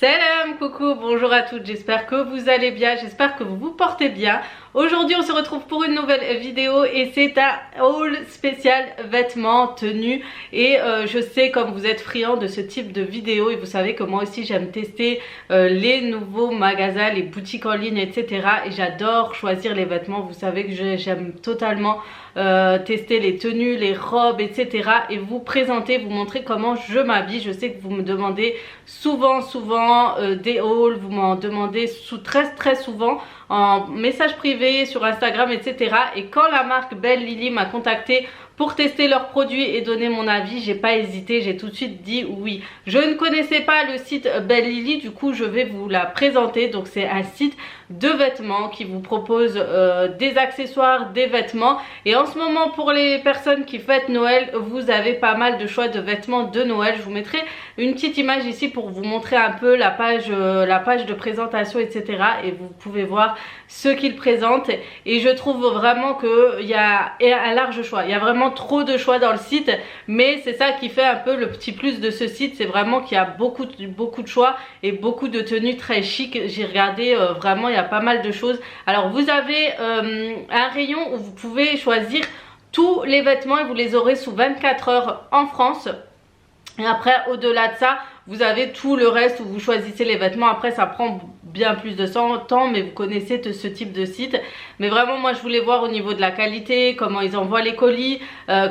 Salam, coucou, bonjour à toutes, j'espère que vous allez bien, j'espère que vous vous portez bien. Aujourd'hui on se retrouve pour une nouvelle vidéo et c'est un haul spécial vêtements, tenues. Et je sais, comme vous êtes friands de ce type de vidéo et vous savez que moi aussi j'aime tester les nouveaux magasins, les boutiques en ligne, etc. Et j'adore choisir les vêtements, vous savez que j'aime totalement tester les tenues, les robes, etc. et vous présenter, vous montrer comment je m'habille. Je sais que vous me demandez souvent des hauls, vous m'en demandez très souvent en message privé sur Instagram, etc. Et quand la marque Belle Lily m'a contacté pour tester leurs produits et donner mon avis, j'ai pas hésité, j'ai tout de suite dit oui. Je ne connaissais pas le site Belle Lily, du coup je vais vous la présenter. Donc c'est un site de vêtements qui vous propose des accessoires, des vêtements. Et en ce moment, pour les personnes qui fêtent Noël, vous avez pas mal de choix de vêtements de Noël. Je vous mettrai une petite image ici pour vous montrer un peu la page de présentation, etc. et vous pouvez voir ce qu'ils présentent. Et je trouve vraiment qu'il y a un large choix, il y a vraiment trop de choix dans le site, mais c'est ça qui fait un peu le petit plus de ce site, c'est vraiment qu'il y a beaucoup de choix et beaucoup de tenues très chic. J'ai regardé, vraiment il y a pas mal de choses. Alors vous avez un rayon où vous pouvez choisir tous les vêtements et vous les aurez sous 24 heures en France. Et après, au-delà de ça, vous avez tout le reste où vous choisissez les vêtements. Après, ça prend bien plus de temps, mais vous connaissez ce type de site. Mais vraiment, moi, je voulais voir au niveau de la qualité, comment ils envoient les colis,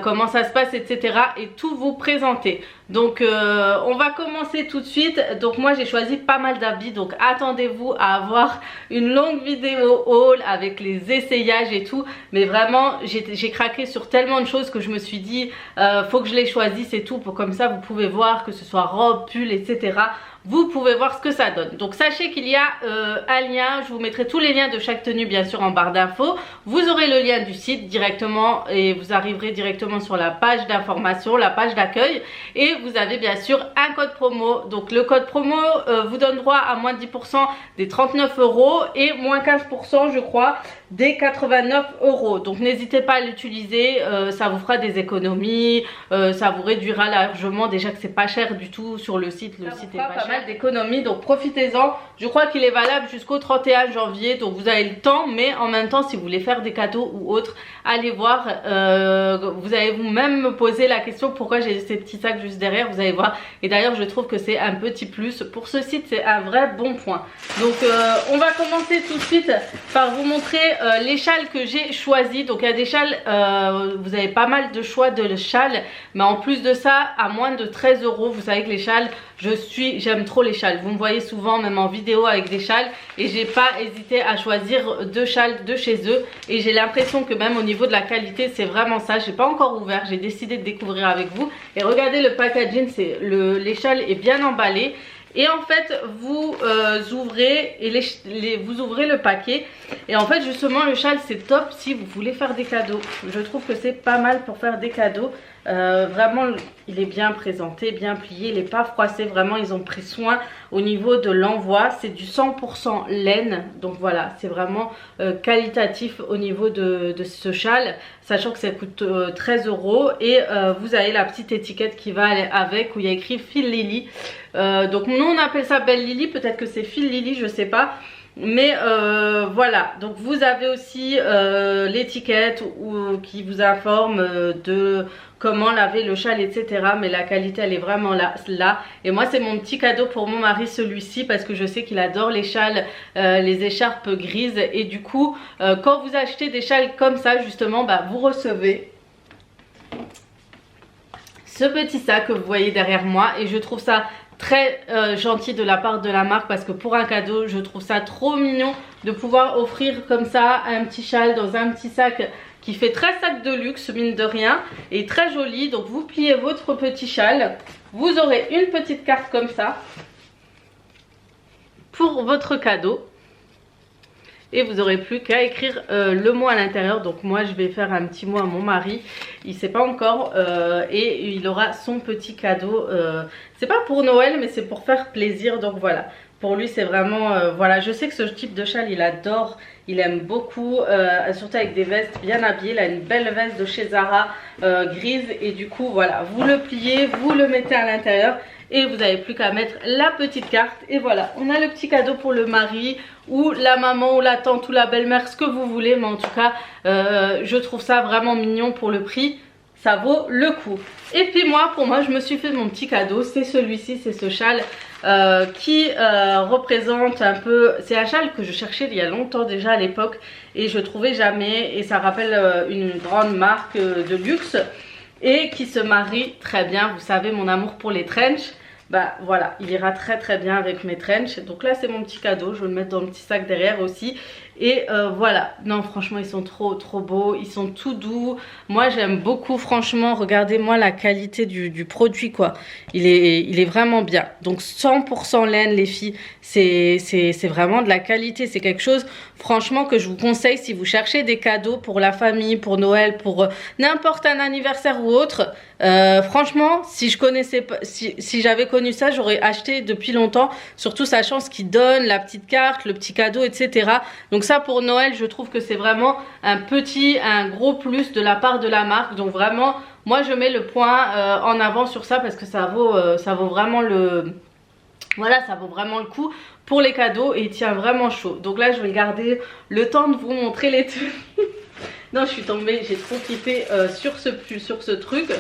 comment ça se passe, etc. et tout vous présenter. Donc, on va commencer tout de suite. Donc, moi, j'ai choisi pas mal d'habits. Donc, attendez-vous à avoir une longue vidéo haul avec les essayages et tout. Mais vraiment, j'ai craqué sur tellement de choses que je me suis dit, faut que je les choisisse et tout. Pour comme ça, vous pouvez voir que ce soit robe, pull, etc. Vous pouvez voir ce que ça donne. Donc sachez qu'il y a un lien, je vous mettrai tous les liens de chaque tenue bien sûr en barre d'infos. Vous aurez le lien du site directement et vous arriverez directement sur la page d'information, la page d'accueil. Et vous avez bien sûr un code promo. Donc le code promo vous donne droit à moins 10% des 39 € et moins 15% je crois des 89 €. Donc n'hésitez pas à l'utiliser, ça vous fera des économies, ça vous réduira largement. Déjà que c'est pas cher du tout sur le site, le site est pas cher. D'économies, donc profitez-en. Je crois qu'il est valable jusqu'au 31 janvier, donc vous avez le temps. Mais en même temps, si vous voulez faire des cadeaux ou autre, allez voir. Vous allez vous-même me poser la question pourquoi j'ai ces petits sacs juste derrière, vous allez voir. Et d'ailleurs je trouve que c'est un petit plus pour ce site, c'est un vrai bon point. Donc on va commencer tout de suite par vous montrer les châles que j'ai choisis. Donc il y a des châles, vous avez pas mal de choix de châles, mais en plus de ça à moins de 13 €. Vous savez que les châles, j'aime trop les châles, vous me voyez souvent même en vidéo avec des châles, et j'ai pas hésité à choisir deux châles de chez eux. Et j'ai l'impression que même au niveau de la qualité c'est vraiment ça. J'ai pas encore ouvert, j'ai décidé de découvrir avec vous. Et regardez le packaging, les châles est bien emballé. Et en fait vous ouvrez et vous ouvrez le paquet. Et en fait justement le châle c'est top si vous voulez faire des cadeaux. Je trouve que c'est pas mal pour faire des cadeaux. Vraiment il est bien présenté, bien plié, il n'est pas froissé. Vraiment ils ont pris soin au niveau de l'envoi. C'est du 100% laine, donc voilà, c'est vraiment qualitatif au niveau de ce châle, sachant que ça coûte 13 €. Et vous avez la petite étiquette qui va aller avec où il y a écrit Fil Lily. Donc nous on appelle ça Belle Lily, peut-être que c'est Fil Lily, je sais pas. Mais voilà, donc vous avez aussi l'étiquette qui vous informe de comment laver le châle, etc. Mais la qualité elle est vraiment là. Et moi c'est mon petit cadeau pour mon mari, celui-ci, parce que je sais qu'il adore les châles, les écharpes grises. Et du coup quand vous achetez des châles comme ça justement, bah, vous recevez ce petit sac que vous voyez derrière moi. Et je trouve ça très gentil de la part de la marque, parce que pour un cadeau je trouve ça trop mignon de pouvoir offrir comme ça un petit châle dans un petit sac qui fait très sac de luxe mine de rien, et très joli. Donc vous pliez votre petit châle, vous aurez une petite carte comme ça pour votre cadeau. Et vous n'aurez plus qu'à écrire le mot à l'intérieur. Donc moi je vais faire un petit mot à mon mari, il ne sait pas encore, et il aura son petit cadeau. C'est pas pour Noël mais c'est pour faire plaisir. Donc voilà, pour lui c'est vraiment voilà. Je sais que ce type de châle il adore, il aime beaucoup, surtout avec des vestes bien habillées. Il a une belle veste de chez Zara grise, et du coup voilà, vous le pliez, vous le mettez à l'intérieur et vous n'avez plus qu'à mettre la petite carte et voilà, on a le petit cadeau pour le mari ou la maman ou la tante ou la belle-mère, ce que vous voulez, mais en tout cas je trouve ça vraiment mignon pour le prix. Ça vaut le coup. Et puis moi, pour moi, je me suis fait mon petit cadeau. C'est celui-ci, c'est ce châle qui représente un peu... C'est un châle que je cherchais il y a longtemps déjà à l'époque et je trouvais jamais. Et ça rappelle une grande marque de luxe et qui se marie très bien. Vous savez, mon amour pour les trench. Bah voilà, il ira très très bien avec mes trench. Donc là, c'est mon petit cadeau. Je vais le mettre dans le petit sac derrière aussi. Et voilà, non franchement ils sont trop beaux, ils sont tout doux. Moi j'aime beaucoup franchement, regardez-moi la qualité du produit quoi. Il est vraiment bien. Donc 100% laine les filles, c'est vraiment de la qualité. C'est quelque chose franchement que je vous conseille si vous cherchez des cadeaux pour la famille, pour Noël, pour n'importe un anniversaire ou autre. Franchement si je connaissais pas, si j'avais connu ça, j'aurais acheté depuis longtemps. Surtout sachant ce qu'il donne, la petite carte, le petit cadeau, etc. Donc ça pour Noël je trouve que c'est vraiment un gros plus de la part de la marque. Donc vraiment moi je mets le point en avant sur ça parce que ça vaut vraiment le... Voilà, ça vaut vraiment le coup pour les cadeaux et il tient vraiment chaud. Donc là je vais garder le temps de vous montrer les tenues. Non je suis tombée, j'ai trop kiffé sur ce truc.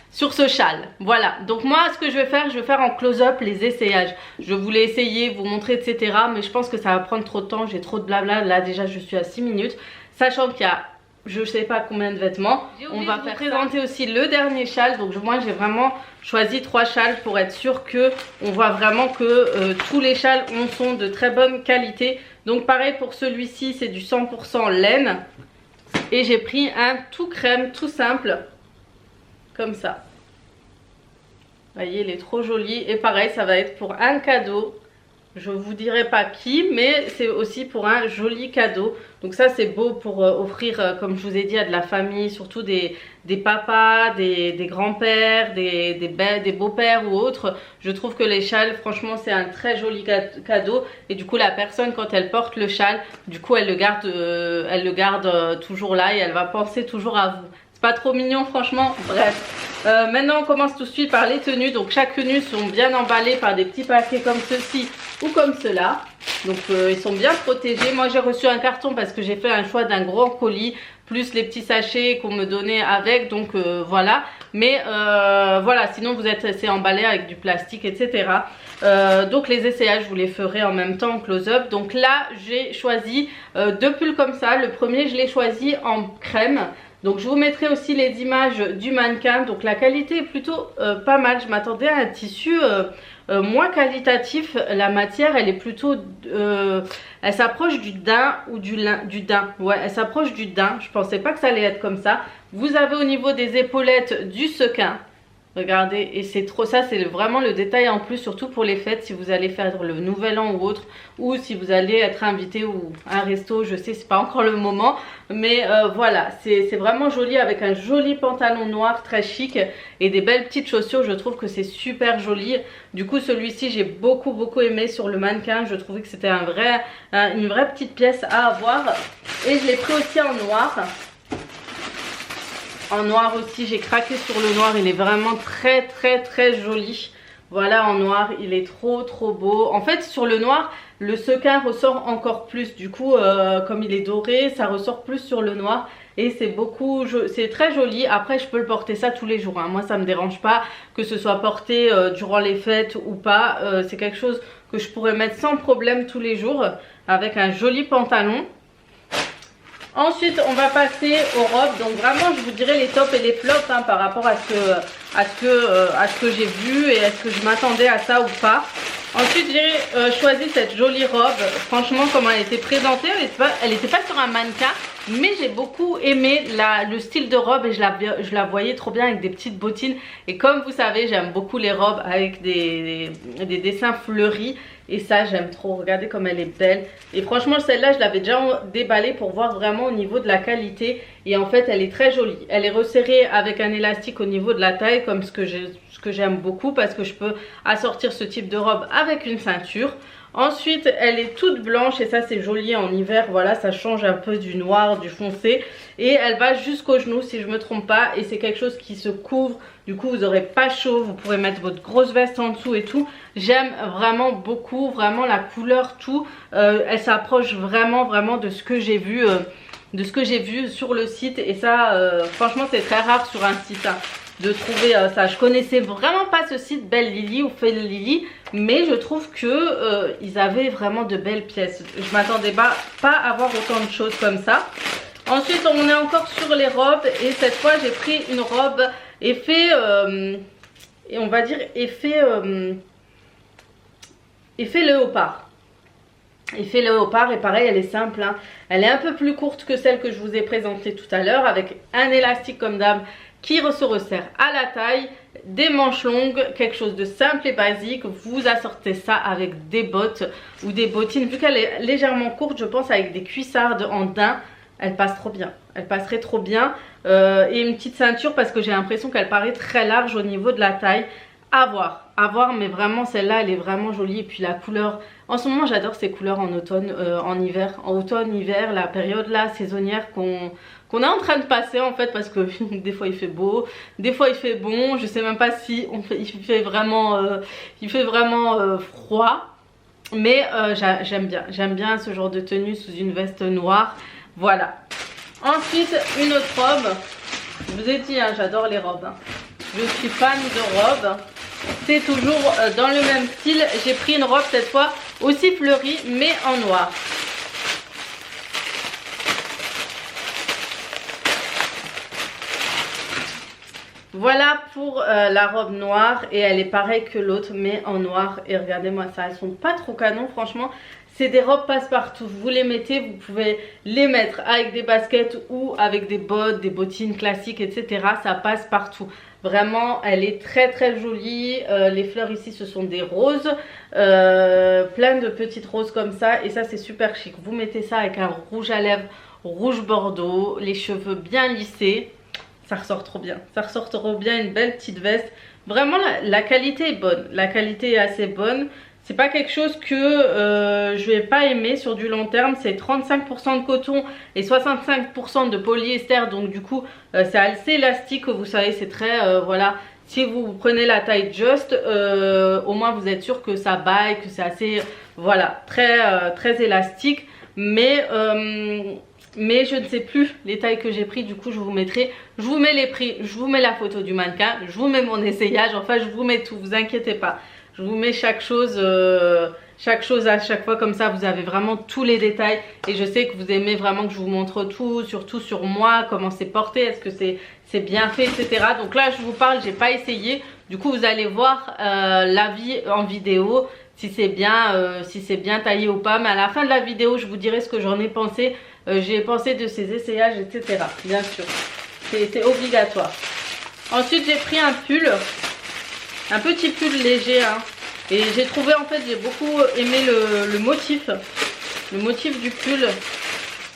Sur ce châle, voilà. Donc moi ce que je vais faire en close-up les essayages. Je voulais essayer, vous montrer etc. Mais je pense que ça va prendre trop de temps, j'ai trop de blabla. Là déjà je suis à 6 minutes. Sachant qu'il y a je sais pas combien de vêtements. On va présenter aussi le dernier châle. Donc moi j'ai vraiment choisi 3 châles pour être sûr que on voit vraiment que tous les châles sont de très bonne qualité. Donc pareil pour celui-ci c'est du 100% laine. Et j'ai pris un tout crème tout simple. Comme ça. Vous voyez, il est trop joli. Et pareil, ça va être pour un cadeau. Je vous dirai pas qui, mais c'est aussi pour un joli cadeau. Donc ça, c'est beau pour offrir, comme je vous ai dit, à de la famille, surtout des papas, des grands-pères, des beaux-pères ou autres. Je trouve que les châles, franchement, c'est un très joli cadeau. Et du coup, la personne, quand elle porte le châle, du coup, elle le garde toujours là et elle va penser toujours à vous. C'est pas trop mignon franchement, bref. Maintenant on commence tout de suite par les tenues. Donc chaque tenue sont bien emballées par des petits paquets comme ceci ou comme cela. Donc ils sont bien protégés. Moi j'ai reçu un carton parce que j'ai fait un choix d'un gros colis. Plus les petits sachets qu'on me donnait avec. Donc voilà. Mais voilà, sinon c'est emballé avec du plastique etc. Donc les essayages je vous les ferai en même temps en close-up. Donc là j'ai choisi 2 pulls comme ça. Le premier je l'ai choisi en crème. Donc je vous mettrai aussi les images du mannequin. Donc la qualité est plutôt pas mal. Je m'attendais à un tissu moins qualitatif. La matière elle est plutôt... elle s'approche du daim ou du daim. Ouais, elle s'approche du daim. Je pensais pas que ça allait être comme ça. Vous avez au niveau des épaulettes du sequin. Regardez, et c'est trop ça, c'est vraiment le détail en plus, surtout pour les fêtes, si vous allez faire le nouvel an ou autre, ou si vous allez être invité ou à un resto, je sais, c'est pas encore le moment, mais voilà, c'est vraiment joli avec un joli pantalon noir très chic et des belles petites chaussures, je trouve que c'est super joli. Du coup, celui-ci, j'ai beaucoup aimé sur le mannequin, je trouvais que c'était une vraie petite pièce à avoir, et je l'ai pris aussi en noir. En noir aussi, j'ai craqué sur le noir, il est vraiment très joli. Voilà, en noir, il est trop beau. En fait, sur le noir, le sequin ressort encore plus. Du coup, comme il est doré, ça ressort plus sur le noir. Et c'est très joli. Après, je peux le porter ça tous les jours. Hein. Moi, ça me dérange pas que ce soit porté durant les fêtes ou pas. C'est quelque chose que je pourrais mettre sans problème tous les jours avec un joli pantalon. Ensuite, on va passer aux robes. Donc vraiment, je vous dirai les tops et les flops hein, par rapport à ce que j'ai vu et est-ce que je m'attendais à ça ou pas. Ensuite, j'ai choisi cette jolie robe. Franchement, comment elle était présentée, elle était pas sur un mannequin. Mais j'ai beaucoup aimé le style de robe et je la voyais trop bien avec des petites bottines. Et comme vous savez, j'aime beaucoup les robes avec des dessins fleuris. Et ça, j'aime trop. Regardez comme elle est belle. Et franchement, celle-là, je l'avais déjà déballée pour voir vraiment au niveau de la qualité. Et en fait, elle est très jolie. Elle est resserrée avec un élastique au niveau de la taille, comme ce que j'aime beaucoup parce que je peux assortir ce type de robe avec une ceinture. Ensuite, elle est toute blanche et ça, c'est joli en hiver. Voilà, ça change un peu du noir, du foncé. Et elle va jusqu'au genou, si je ne me trompe pas. Et c'est quelque chose qui se couvre Du coup vous n'aurez pas chaud, vous pourrez mettre votre grosse veste en dessous et tout. J'aime vraiment beaucoup, vraiment la couleur, tout. Elle s'approche vraiment de ce que j'ai vu. Sur le site, et ça franchement c'est très rare sur un site hein, de trouver ça. Je connaissais vraiment pas ce site Belle Lily ou Fée Lily, mais je trouve que ils avaient vraiment de belles pièces. Je m'attendais pas à avoir autant de choses comme ça. Ensuite on est encore sur les robes, et cette fois j'ai pris une robe effet et on va dire effet léopard. Effet léopard, et pareil elle est simple hein. Elle est un peu plus courte que celle que je vous ai présentée tout à l'heure, avec un élastique comme d'hab qui se resserre à la taille, des manches longues, quelque chose de simple et basique. Vous assortez ça avec des bottes ou des bottines, vu qu'elle est légèrement courte, je pense avec des cuissardes en daim, elle passe trop bien, elle passerait trop bien. Et une petite ceinture, parce que j'ai l'impression qu'elle paraît très large au niveau de la taille. À voir, mais vraiment celle-là elle est vraiment jolie. Et puis la couleur, en ce moment j'adore ces couleurs en automne, en hiver, la période là saisonnière qu'on est en train de passer en fait, parce que des fois il fait beau, des fois il fait bon, je sais même pas si il fait vraiment froid, mais j'aime bien ce genre de tenue sous une veste noire. Voilà. Ensuite une autre robe, je vous ai dit hein, j'adore les robes hein. Je suis fan de robes. C'est toujours dans le même style. J'ai pris une robe cette fois aussi fleurie, mais en noir. Voilà pour la robe noire, et elle est pareille que l'autre mais en noir. Et regardez-moi ça, elles sont pas trop canon franchement. C'est des robes passe-partout, vous les mettez, vous pouvez les mettre avec des baskets ou avec des bottes, des bottines classiques, etc. Ça passe partout. Vraiment, elle est très jolie. Les fleurs ici, ce sont des roses, plein de petites roses comme ça. Et ça, c'est super chic. Vous mettez ça avec un rouge à lèvres, rouge bordeaux, les cheveux bien lissés. Ça ressort trop bien. Ça ressort trop bien, une belle petite veste. Vraiment, la qualité est bonne. La qualité est assez bonne. C'est pas quelque chose que je vais pas aimer sur du long terme. C'est 35% de coton et 65% de polyester. Donc du coup c'est assez élastique. Vous savez, c'est très voilà. Si vous prenez la taille just, au moins vous êtes sûr que ça baille, que c'est assez voilà, très élastique. Mais je ne sais plus les tailles que j'ai pris. Du coup je vous mettrai, je vous mets les prix, je vous mets la photo du mannequin, je vous mets mon essayage, enfin je vous mets tout, vous inquiétez pas. Je vous mets chaque chose à chaque fois, comme ça vous avez vraiment tous les détails. Et je sais que vous aimez vraiment que je vous montre tout, surtout sur moi, comment c'est porté, est-ce que c'est bien fait, etc. Donc là je vous parle, j'ai pas essayé. Du coup vous allez voir l'avis en vidéo, si c'est bien taillé ou pas. Mais à la fin de la vidéo je vous dirai ce que j'en ai pensé. J'ai pensé de ces essayages, etc. Bien sûr, c'est obligatoire. Ensuite j'ai pris un pull. Un petit pull léger hein. Et j'ai trouvé en fait, j'ai beaucoup aimé le motif. Le motif du pull,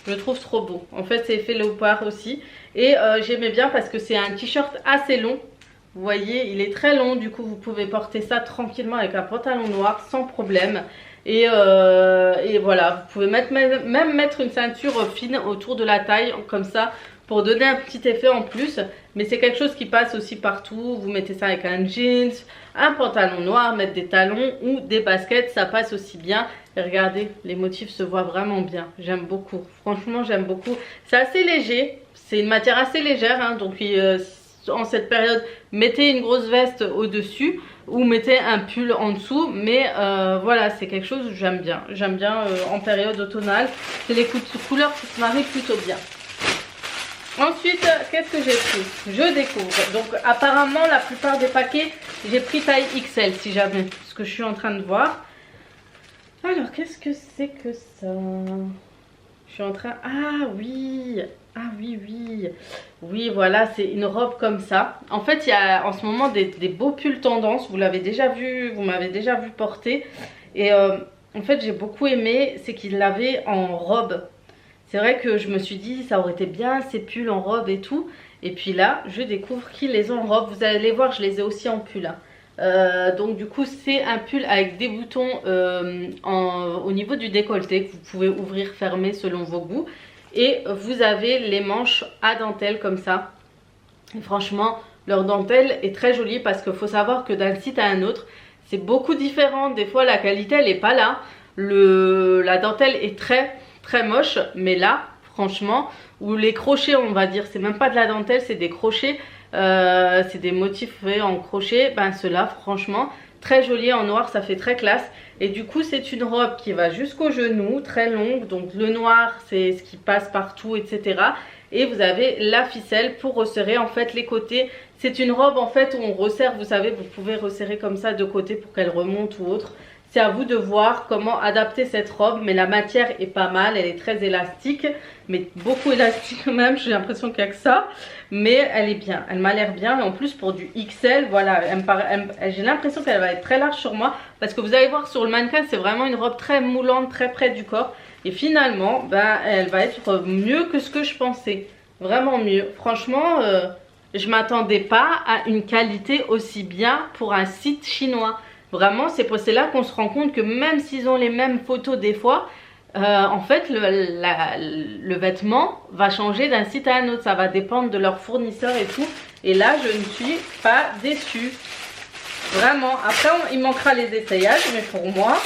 je le trouve trop beau. En fait c'est effet léopard aussi. Et j'aimais bien parce que c'est un t-shirt assez long. Vous voyez, il est très long. Du coup vous pouvez porter ça tranquillement avec un pantalon noir sans problème. Et voilà, vous pouvez même mettre une ceinture fine autour de la taille comme ça, pour donner un petit effet en plus. Mais c'est quelque chose qui passe aussi partout. Vous mettez ça avec un jeans, un pantalon noir, mettre des talons ou des baskets, ça passe aussi bien. Et regardez, les motifs se voient vraiment bien. J'aime beaucoup, franchement j'aime beaucoup. C'est assez léger, c'est une matière assez légère hein, donc en cette période mettez une grosse veste au dessus ou mettez un pull en dessous. Mais voilà, c'est quelque chose que j'aime bien. J'aime bien en période automnale. C'est les couleurs qui se marient plutôt bien. Ensuite, qu'est-ce que j'ai pris? Je découvre. Donc apparemment la plupart des paquets, j'ai pris taille XL si jamais. Ce que je suis en train de voir. Alors qu'est-ce que c'est que ça? Je suis en train... Ah oui. Oui, voilà, c'est une robe comme ça. En fait, il y a en ce moment des beaux pulls tendance. Vous l'avez déjà vu, vous m'avez déjà vu porter. Et en fait, j'ai beaucoup aimé, c'est qu'il l'avait en robe. C'est vrai que je me suis dit, ça aurait été bien ces pulls en robe et tout. Et puis là, je découvre qu'ils les ont en robe. Vous allez les voir, je les ai aussi en pull. Hein. Donc du coup, c'est un pull avec des boutons au niveau du décolleté que vous pouvez ouvrir, fermer selon vos goûts. Et vous avez les manches à dentelle comme ça. Et franchement, leur dentelle est très jolie parce qu'il faut savoir que d'un site à un autre, c'est beaucoup différent. Des fois, la qualité, elle n'est pas là. La dentelle est très, très moche. Mais là, franchement, ou les crochets, on va dire, c'est même pas de la dentelle, c'est des crochets. C'est des motifs faits en crochet. Ben, ceux-là, franchement, très joli en noir, ça fait très classe. Et du coup, c'est une robe qui va jusqu'au genou, très longue. Donc, le noir, c'est ce qui passe partout, etc. Et vous avez la ficelle pour resserrer en fait les côtés. C'est une robe en fait où on resserre, vous savez, vous pouvez resserrer comme ça de côté pour qu'elle remonte ou autre. C'est à vous de voir comment adapter cette robe, mais la matière est pas mal, elle est très élastique, mais beaucoup élastique même, j'ai l'impression qu'il n'y a que ça. Mais elle est bien, elle m'a l'air bien, et en plus pour du XL, voilà, j'ai l'impression qu'elle va être très large sur moi, parce que vous allez voir sur le mannequin, c'est vraiment une robe très moulante, très près du corps. Et finalement, ben, elle va être mieux que ce que je pensais, vraiment mieux. Franchement, je m'attendais pas à une qualité aussi bien pour un site chinois. Vraiment, c'est là qu'on se rend compte que même s'ils ont les mêmes photos des fois, en fait, le vêtement va changer d'un site à un autre. Ça va dépendre de leur fournisseur et tout. Et là, je ne suis pas déçue. Vraiment. Après, il manquera les essayages, mais pour moi,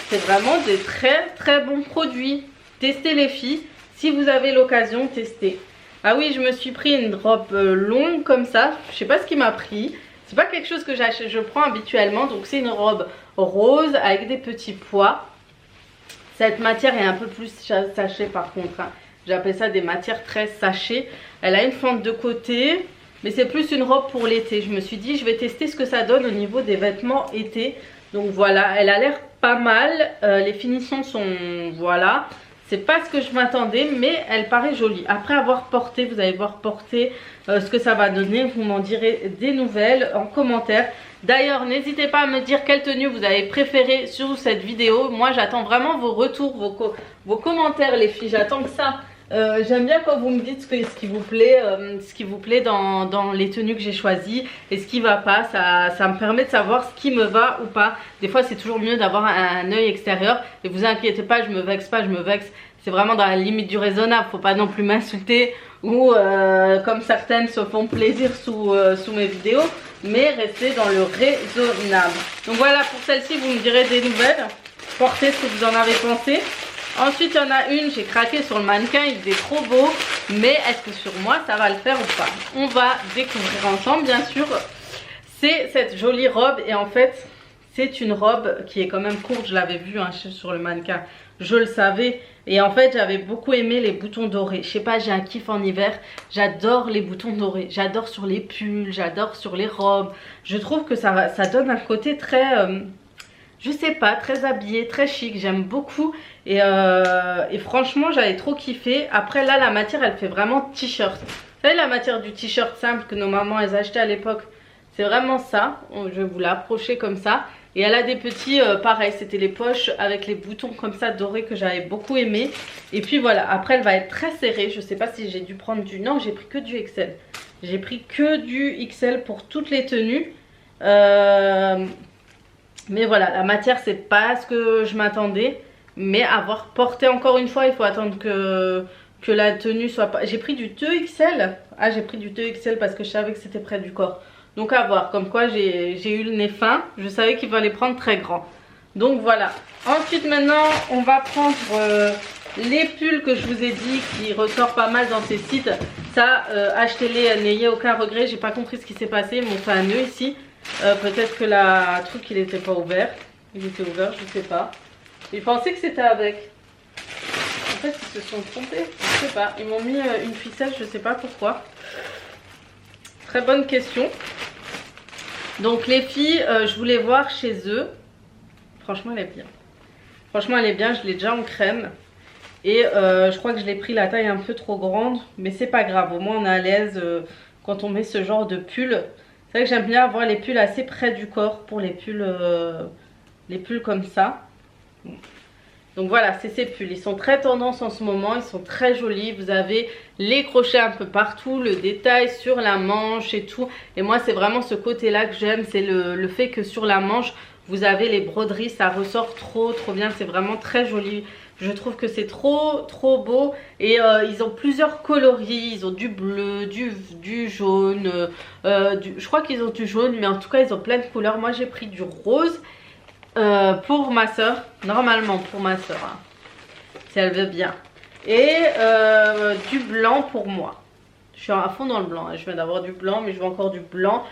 c'est vraiment des très très bons produits. Testez les filles. Si vous avez l'occasion, testez. Ah oui, je me suis pris une robe longue comme ça. Je sais pas ce qui m'a pris. C'est pas quelque chose que je prends habituellement. Donc c'est une robe rose avec des petits pois. Cette matière est un peu plus sachet par contre. Hein. J'appelle ça des matières très sachets. Elle a une fente de côté. Mais c'est plus une robe pour l'été. Je me suis dit, je vais tester ce que ça donne au niveau des vêtements été. Donc voilà, elle a l'air pas mal. Les finitions sont, voilà. C'est pas ce que je m'attendais, mais elle paraît jolie. Après avoir porté, vous allez voir porter ce que ça va donner. Vous m'en direz des nouvelles en commentaire. D'ailleurs, n'hésitez pas à me dire quelle tenue vous avez préférée sur cette vidéo. Moi, j'attends vraiment vos retours, vos commentaires, les filles. J'attends que ça. J'aime bien quand vous me dites ce qui vous plaît dans les tenues que j'ai choisies et ce qui va pas. Ça me permet de savoir ce qui me va ou pas. Des fois c'est toujours mieux d'avoir un œil extérieur. Et vous inquiétez pas, je me vexe pas, je me vexe. C'est vraiment dans la limite du raisonnable. Faut pas non plus m'insulter ou comme certaines se font plaisir sous mes vidéos. Mais restez dans le raisonnable. Donc voilà, pour celle-ci vous me direz des nouvelles. Portez ce que vous en avez pensé. Ensuite, il y en a une, j'ai craqué sur le mannequin, il est trop beau. Mais est-ce que sur moi, ça va le faire ou pas? On va découvrir ensemble, bien sûr. C'est cette jolie robe. Et en fait, c'est une robe qui est quand même courte. Je l'avais vue hein, sur le mannequin. Je le savais. Et en fait, j'avais beaucoup aimé les boutons dorés. Je sais pas, j'ai un kiff en hiver. J'adore les boutons dorés. J'adore sur les pulls, j'adore sur les robes. Je trouve que ça donne un côté très... je sais pas, très habillé, très chic, j'aime beaucoup et franchement j'avais trop kiffé. Après là la matière elle fait vraiment t-shirt. Vous savez la matière du t-shirt simple que nos mamans elles achetaient à l'époque, c'est vraiment ça. Je vais vous l'approcher comme ça. Et elle a des petits, pareil, c'était les poches avec les boutons comme ça dorés que j'avais beaucoup aimé. Et puis voilà, après elle va être très serrée, je sais pas si j'ai dû prendre du... Non, j'ai pris que du XL. J'ai pris que du XL pour toutes les tenues. Mais voilà, la matière c'est pas ce que je m'attendais. Mais avoir porté encore une fois, il faut attendre que la tenue soit pas... J'ai pris du 2XL. Ah, j'ai pris du 2XL parce que je savais que c'était près du corps. Donc à voir, comme quoi j'ai eu le nez fin. Je savais qu'il fallait prendre très grand. Donc voilà. Ensuite maintenant, on va prendre les pulls que je vous ai dit qui ressortent pas mal dans ces sites. Ça, achetez-les, n'ayez aucun regret. J'ai pas compris ce qui s'est passé. Ils m'ont fait un nœud ici. Peut-être que la truc il était pas ouvert. Il était ouvert, je sais pas. Ils pensaient que c'était avec. En fait ils se sont trompés. Je sais pas. Ils m'ont mis une ficelle, je sais pas pourquoi. Très bonne question. Donc les filles, je voulais voir chez eux. Franchement elle est bien. Franchement elle est bien, je l'ai déjà en crème. Et je crois que je l'ai pris la taille un peu trop grande. Mais c'est pas grave, au moins on est à l'aise quand on met ce genre de pull. C'est vrai que j'aime bien avoir les pulls assez près du corps pour les pulls comme ça. Donc voilà, c'est ces pulls. Ils sont très tendance en ce moment, ils sont très jolis. Vous avez les crochets un peu partout, le détail sur la manche et tout. Et moi, c'est vraiment ce côté-là que j'aime. C'est le fait que sur la manche, vous avez les broderies, ça ressort trop bien, c'est vraiment très joli. Je trouve que c'est trop beau et ils ont plusieurs coloris, ils ont du bleu, du jaune, je crois qu'ils ont du jaune, mais en tout cas ils ont plein de couleurs. Moi j'ai pris du rose pour ma soeur, normalement pour ma soeur, hein, si elle veut bien, et du blanc pour moi. Je suis à fond dans le blanc, hein. Je viens d'avoir du blanc mais je veux encore du blanc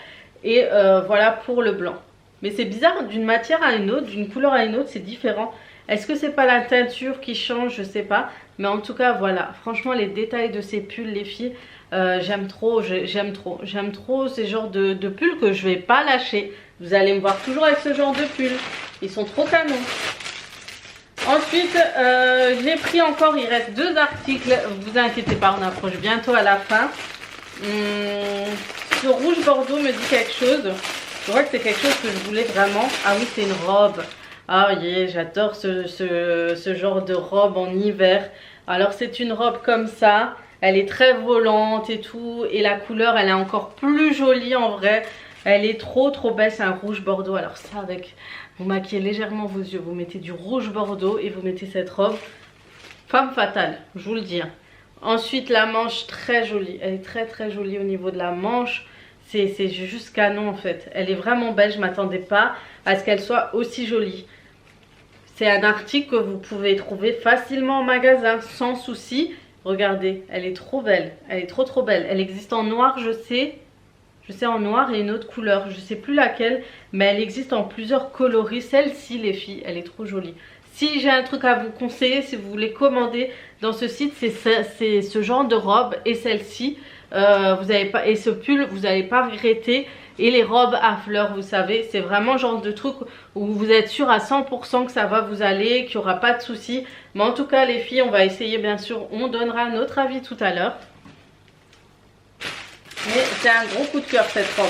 et voilà pour le blanc. Mais c'est bizarre, d'une matière à une autre, d'une couleur à une autre, c'est différent. Est-ce que c'est pas la teinture qui change? Je sais pas. Mais en tout cas, voilà. Franchement, les détails de ces pulls, les filles, j'aime trop. J'aime trop ces genres de pulls que je vais pas lâcher. Vous allez me voir toujours avec ce genre de pulls. Ils sont trop canons. Ensuite, j'ai pris encore, il reste 2 articles. Vous inquiétez pas, on approche bientôt à la fin. Ce rouge bordeaux me dit quelque chose. Je vois que c'est quelque chose que je voulais vraiment. Ah oui, c'est une robe. Ah yeah, j'adore ce genre de robe en hiver. Alors c'est une robe comme ça. Elle est très volante et tout. Et la couleur, elle est encore plus jolie en vrai. Elle est trop belle. C'est un rouge bordeaux. Alors ça, avec, vous maquillez légèrement vos yeux. Vous mettez du rouge bordeaux et vous mettez cette robe. Femme fatale, je vous le dis. Ensuite, la manche, très jolie. Elle est très jolie au niveau de la manche. C'est juste canon en fait. Elle est vraiment belle. Je ne m'attendais pas à ce qu'elle soit aussi jolie. C'est un article que vous pouvez trouver facilement en magasin sans souci. Regardez, elle est trop belle. Elle est trop belle. Elle existe en noir, je sais. Je sais en noir et une autre couleur. Je ne sais plus laquelle. Mais elle existe en plusieurs coloris. Celle-ci, les filles, elle est trop jolie. Si j'ai un truc à vous conseiller, si vous voulez commander dans ce site, c'est ce genre de robe et celle-ci. Et ce pull, vous n'allez pas regretter. Et les robes à fleurs, vous savez, c'est vraiment le genre de truc où vous êtes sûr à 100% que ça va vous aller, qu'il n'y aura pas de soucis. Mais en tout cas, les filles, on va essayer, bien sûr, on donnera notre avis tout à l'heure. Mais c'est un gros coup de cœur cette robe.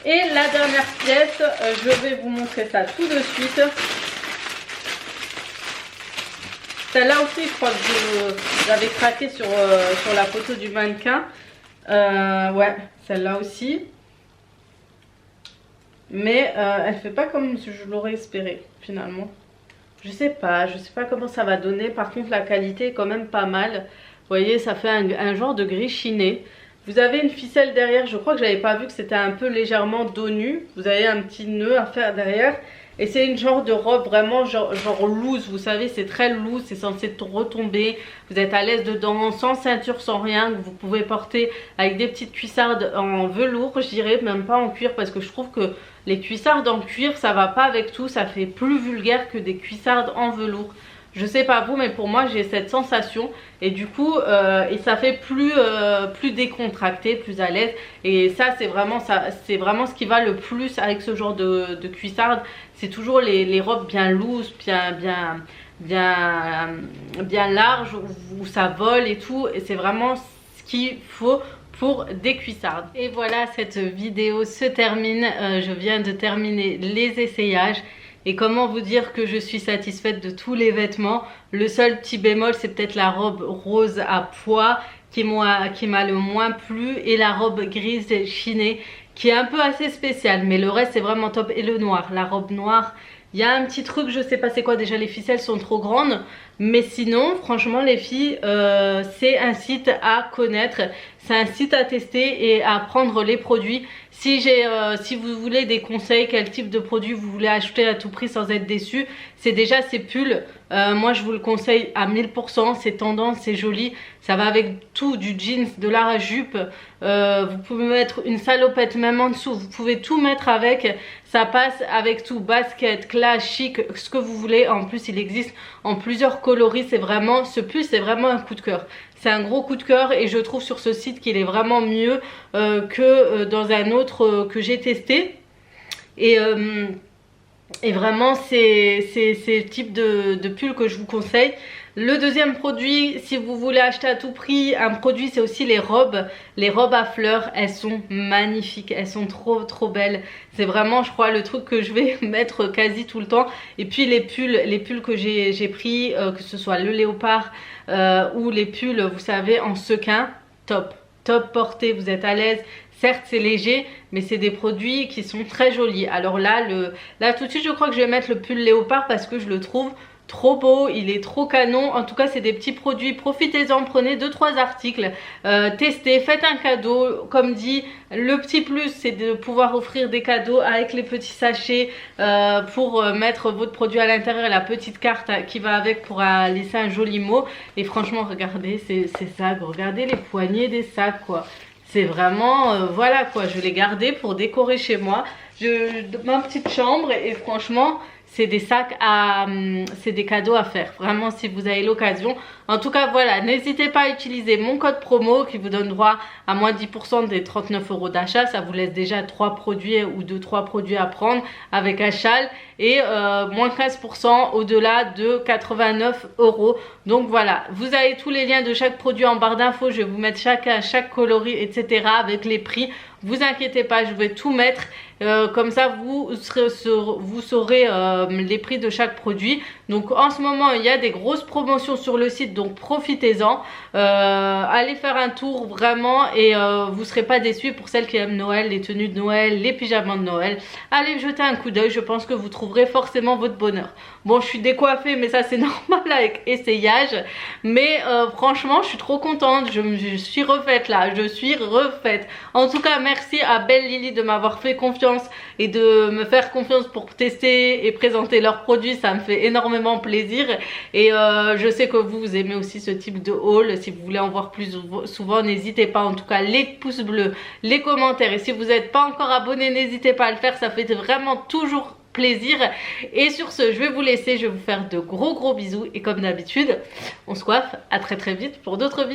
Et la dernière pièce, je vais vous montrer ça tout de suite. Celle-là aussi, je crois que j'avais craqué sur la photo du mannequin. Ouais, celle-là aussi. Mais elle fait pas comme je l'aurais espéré finalement. Je sais pas comment ça va donner. Par contre la qualité est quand même pas mal. Vous voyez, ça fait un genre de gris chiné. Vous avez une ficelle derrière, je crois que j'avais pas vu que c'était un peu légèrement dos nu. Vous avez un petit nœud à faire derrière. Et c'est une genre de robe vraiment genre loose, vous savez, c'est très loose, c'est censé retomber. Vous êtes à l'aise dedans, sans ceinture, sans rien, que vous pouvez porter avec des petites cuissardes en velours, je dirais, même pas en cuir, parce que je trouve que les cuissardes en cuir, ça va pas avec tout, ça fait plus vulgaire que des cuissardes en velours. Je sais pas vous, mais pour moi j'ai cette sensation et du coup et ça fait plus décontracté, plus à l'aise. Et ça c'est vraiment ce qui va le plus avec ce genre de cuissarde. C'est toujours les robes bien loose, bien larges où ça vole et tout. Et c'est vraiment ce qu'il faut pour des cuissardes. Et voilà, cette vidéo se termine. Je viens de terminer les essayages. Et comment vous dire que je suis satisfaite de tous les vêtements. Le seul petit bémol, c'est peut-être la robe rose à pois qui m'a le moins plu. Et la robe grise chinée qui est un peu assez spéciale. Mais le reste, c'est vraiment top. Et le noir, la robe noire. Il y a un petit truc, je sais pas c'est quoi, déjà les ficelles sont trop grandes. Mais sinon, franchement les filles, c'est un site à connaître. C'est un site à tester et à prendre les produits. Si vous voulez des conseils, quel type de produit vous voulez acheter à tout prix sans être déçu, c'est déjà ces pulls. Moi je vous le conseille à 1000%, c'est tendance, c'est joli. Ça va avec tout, du jeans, de la jupe. Vous pouvez mettre une salopette même en dessous. Vous pouvez tout mettre avec. Ça passe avec tout, basket, clash, chic, ce que vous voulez. En plus il existe en plusieurs coloris. C'est vraiment, ce pull c'est vraiment un coup de cœur. C'est un gros coup de cœur et je trouve sur ce site qu'il est vraiment mieux que dans un autre que j'ai testé. Et vraiment c'est le type de pull que je vous conseille. Le deuxième produit, si vous voulez acheter à tout prix un produit, c'est aussi les robes. Les robes à fleurs, elles sont magnifiques, elles sont trop belles. C'est vraiment, je crois, le truc que je vais mettre quasi tout le temps. Et puis les pulls que j'ai pris, que ce soit le léopard ou les pulls, vous savez, en sequin, top porté, vous êtes à l'aise. certes c'est léger, mais c'est des produits qui sont très jolis. Alors là, tout de suite je crois que je vais mettre le pull léopard parce que je le trouve trop beau, il est trop canon. En tout cas c'est des petits produits, profitez-en, prenez 2-3 articles, testez, faites un cadeau. Comme dit, le petit plus c'est de pouvoir offrir des cadeaux avec les petits sachets pour mettre votre produit à l'intérieur et la petite carte qui va avec pour laisser un joli mot. Et franchement regardez ces sacs, regardez les poignées des sacs quoi. C'est vraiment, voilà quoi, je l'ai gardé pour décorer chez moi, ma petite chambre, et franchement c'est des sacs c'est des cadeaux à faire, vraiment si vous avez l'occasion. En tout cas voilà, n'hésitez pas à utiliser mon code promo qui vous donne droit à moins 10% des 39 € d'achat. Ça vous laisse déjà 3 produits ou 2-3 produits à prendre avec un châle, et moins 15% au-delà de 89 €. Donc voilà, vous avez tous les liens de chaque produit en barre d'infos. Je vais vous mettre chaque coloris etc avec les prix. Vous inquiétez pas, je vais tout mettre, comme ça vous saurez les prix de chaque produit. Donc en ce moment il y a des grosses promotions sur le site, donc profitez-en, allez faire un tour vraiment, et vous serez pas déçus. Pour celles qui aiment Noël, les tenues de Noël, les pyjamas de Noël, allez jeter un coup d'œil, je pense que vous trouverez forcément votre bonheur. Bon, je suis décoiffée mais ça c'est normal avec essayage, mais franchement je suis trop contente, je suis refaite là, je suis refaite. En tout cas merci à Belle Lily de m'avoir fait confiance et de me faire confiance pour tester et présenter leurs produits, ça me fait énormément plaisir. Et je sais que vous aimez aussi ce type de haul. Si vous voulez en voir plus souvent, n'hésitez pas. En tout cas les pouces bleus, les commentaires, et si vous n'êtes pas encore abonné, n'hésitez pas à le faire, ça fait vraiment toujours plaisir. Et sur ce, je vais vous laisser, je vais vous faire de gros bisous, et comme d'habitude on se coiffe. À très vite pour d'autres vidéos.